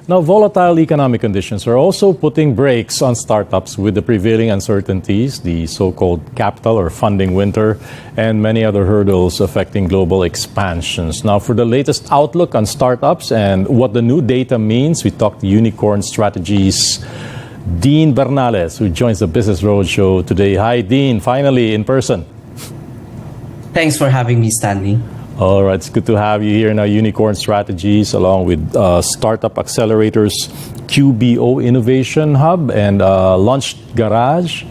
Now, volatile economic conditions are also putting brakes on startups with the prevailing uncertainties, the so-called capital or funding winter, and many other hurdles affecting global expansions. Now, for the latest outlook on startups and what the new data means, we talked to Uniquecorn Strategies Dean Bernales, who joins the Business Roadshow today. Hi, Dean, finally in person. Thanks for having me, Stanley. All right, it's good to have you here in our Uniquecorn Strategies, along with Startup Accelerators QBO Innovation Hub and Launchgarage,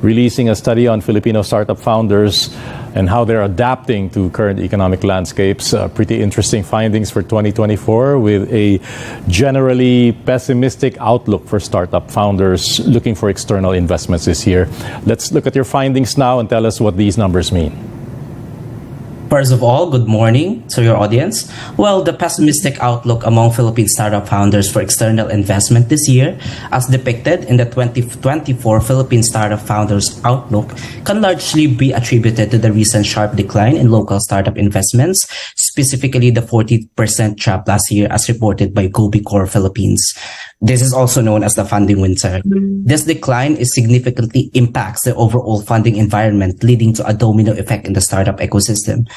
releasing a study on Filipino startup founders and how they're adapting to current economic landscapes. Pretty interesting findings for 2024 with a generally pessimistic outlook for startup founders looking for external investments this year. Let's look at your findings now and tell us what these numbers mean. First of all, good morning to your audience. Well, the pessimistic outlook among Philippine startup founders for external investment this year, as depicted in the 2024 Philippine Startup Founders Outlook, can largely be attributed to the recent sharp decline in local startup investments, specifically the 40% drop last year as reported by Gobicorp Philippines. This is also known as the funding winter. This decline significantly impacts the overall funding environment, leading to a domino effect in the startup ecosystem.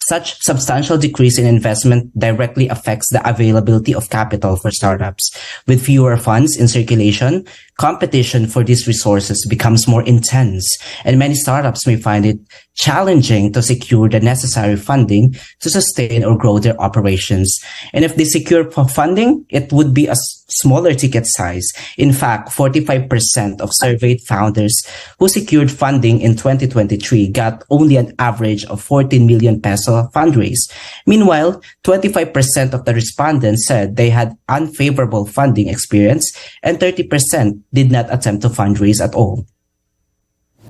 Such substantial decrease in investment directly affects the availability of capital for startups. With fewer funds in circulation, competition for these resources becomes more intense, and many startups may find it challenging to secure the necessary funding to sustain or grow their operations. And if they secure funding, it would be a smaller ticket size. In fact, 45% of surveyed founders who secured funding in 2023 got only an average of 14 million peso fundraise. Meanwhile, 25% of the respondents said they had unfavorable funding experience, and 30% did not attempt to fundraise at all.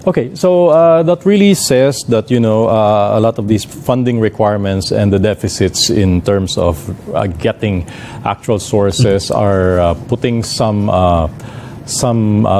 Okay, so that really says that, you know, a lot of these funding requirements and the deficits in terms of getting actual sources are putting some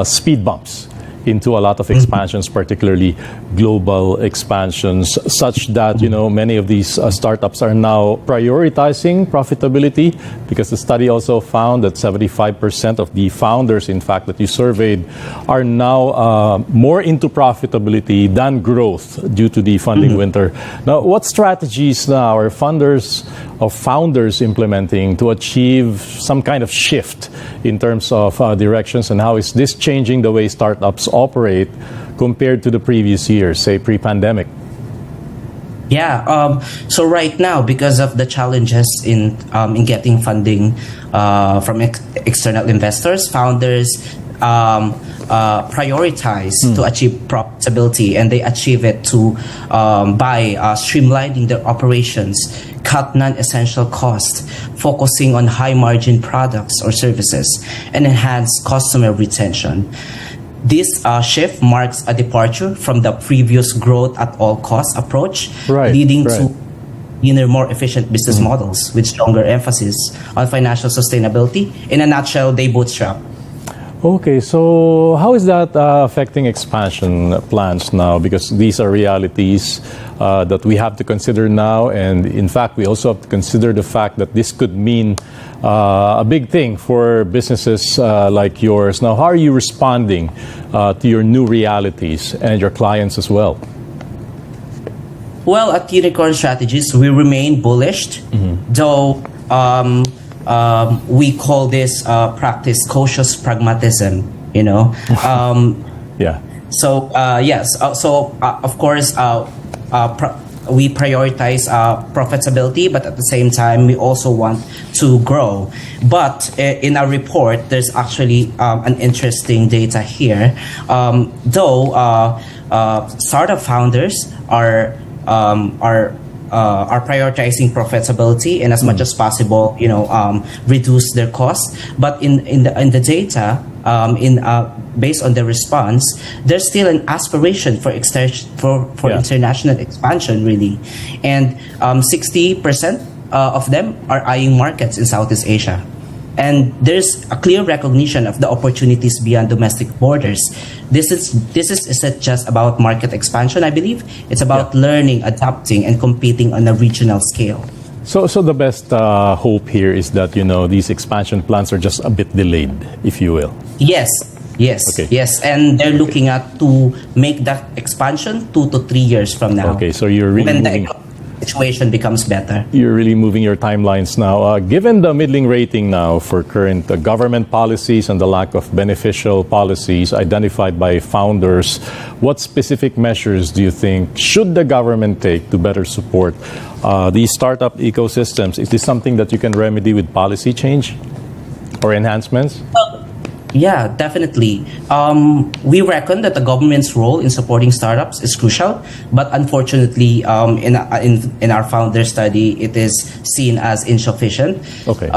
speed bumps into a lot of expansions, particularly global expansions, such that, you know, many of these startups are now prioritizing profitability, because the study also found that 75% of the founders, in fact, that you surveyed are now more into profitability than growth due to the funding winter. Now, what strategies now are founders implementing to achieve some kind of shift in terms of directions, and how is this changing the way startups operate compared to the previous years, say pre-pandemic? Yeah, so right now, because of the challenges in getting funding from external investors, founders prioritize to achieve profitability, and they achieve it by streamlining their operations, cut non-essential costs, focusing on high-margin products or services, and enhance customer retention. This shift marks a departure from the previous growth at all costs approach, leading to more efficient business models with stronger emphasis on financial sustainability. In a nutshell, they bootstrap. Okay, so how is that affecting expansion plans now? Because these are realities that we have to consider now. And in fact, we also have to consider the fact that this could mean a big thing for businesses like yours. Now, how are you responding to your new realities and your clients as well? Well, at Uniquecorn Strategies, we remain bullish, though we call this practice cautious pragmatism, you know. Yeah. So, yes, of course, we prioritize profitability, but at the same time, we also want to grow. But in our report, there's actually an interesting data here. Though startup founders are prioritizing profitability and as much as possible, reduce their costs. But in the data, based on the response, there's still an aspiration for international expansion, really, and 60% of them are eyeing markets in Southeast Asia. And there's a clear recognition of the opportunities beyond domestic borders. This isn't just about market expansion, I believe. It's about learning, adapting, and competing on a regional scale. So the best hope here is that, these expansion plans are just a bit delayed, if you will. Yes, yes, Okay. yes. And they're looking at to make that expansion 2 to 3 years from now. Okay, so you're really when the moving, situation becomes better. you're really moving your timelines now. Given the middling rating now for current government policies and the lack of beneficial policies identified by founders, what specific measures do you think should the government take to better support these startup ecosystems? Is this something that you can remedy with policy change or enhancements? Yeah, definitely. We reckon that the government's role in supporting startups is crucial, but unfortunately, in our founder study, it is seen as insufficient. Okay.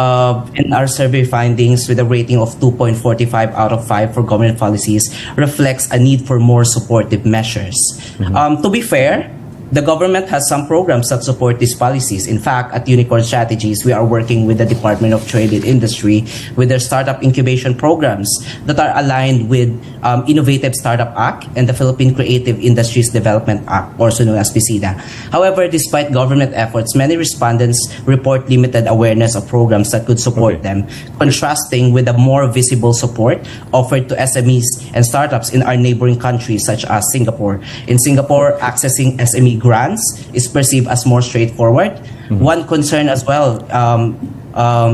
In our survey findings, with a rating of 2.45 out of 5 for government policies, reflects a need for more supportive measures. To be fair, the government has some programs that support these policies. In fact, at Uniquecorn Strategies, we are working with the Department of Trade and Industry with their startup incubation programs that are aligned with Innovative Startup Act and the Philippine Creative Industries Development Act, also known as PISIDA. However, despite government efforts, many respondents report limited awareness of programs that could support them, contrasting with the more visible support offered to SMEs and startups in our neighboring countries such as Singapore. In Singapore, accessing SME grants is perceived as more straightforward. One concern as well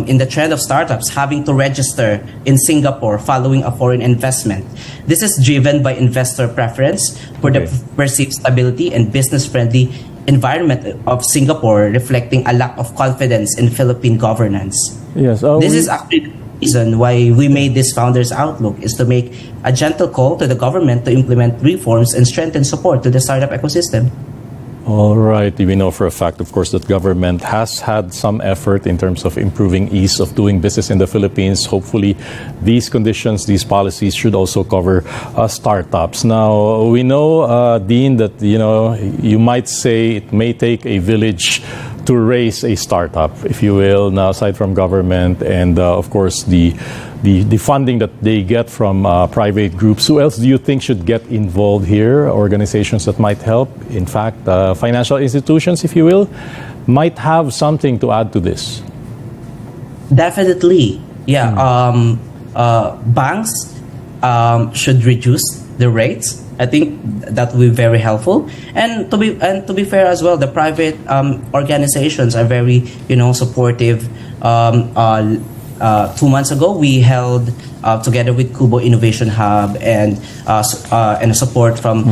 in the trend of startups having to register in Singapore following a foreign investment. This is driven by investor preference for the perceived stability and business-friendly environment of Singapore, reflecting a lack of confidence in Philippine governance. Yes. This is actually the reason why we made this Founders Outlook, is to make a gentle call to the government to implement reforms and strengthen support to the startup ecosystem. All right. We know for a fact, of course, that government has had some effort in terms of improving ease of doing business in the Philippines. Hopefully, these conditions, these policies should also cover startups. Now, we know, Dean, that, you might say it may take a village to raise a startup, if you will, now aside from government and, of course, the funding that they get from private groups. Who else do you think should get involved here? Organizations that might help. In fact, financial institutions, if you will, might have something to add to this. Definitely, yeah. Banks should reduce the rates. I think that will be very helpful. And to be fair as well, the private organizations are very supportive. 2 months ago, we held together with Kubo Innovation Hub and support from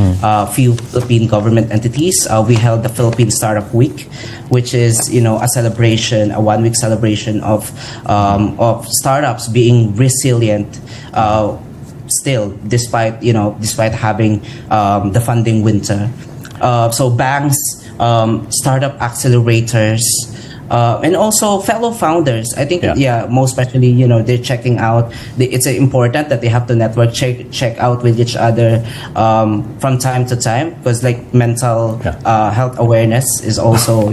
few Philippine government entities. We held the Philippine Startup Week, which is a celebration, a 1-week celebration of startups being resilient. Still, despite having the funding winter, so banks, startup accelerators, and also fellow founders. I think, most especially, they're checking out. It's important that they have to network, check out with each other from time to time, because mental health awareness is also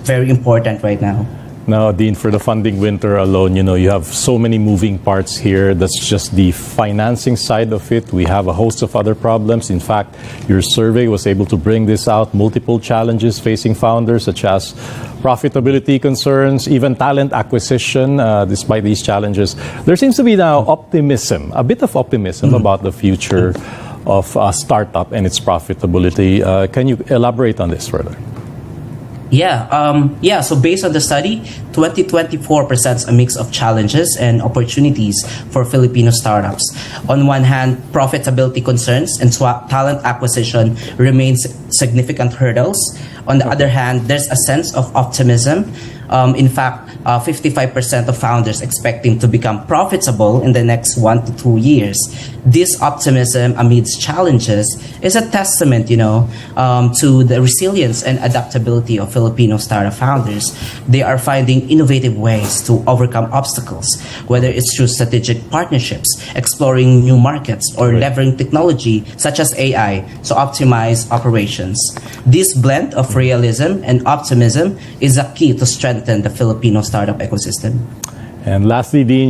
very important right now. Now, Dean, for the funding winter alone, you have so many moving parts here. That's just the financing side of it. We have a host of other problems. In fact, your survey was able to bring this out, multiple challenges facing founders, such as profitability concerns, even talent acquisition, despite these challenges. There seems to be now optimism, a bit of optimism about the future of a startup and its profitability. Can you elaborate on this further? So based on the study, 2024 presents a mix of challenges and opportunities for Filipino startups. On one hand, profitability concerns and talent acquisition remains significant hurdles. On the other hand, there's a sense of optimism. In fact, 55% of founders expecting to become profitable in the next 1 to 2 years. This optimism amidst challenges is a testament, to the resilience and adaptability of Filipino startup founders. They are finding innovative ways to overcome obstacles, whether it's through strategic partnerships, exploring new markets, or leveraging technology such as AI to optimize operations. This blend of realism and optimism is a key to strengthen the Filipino startup ecosystem. And lastly, Dean,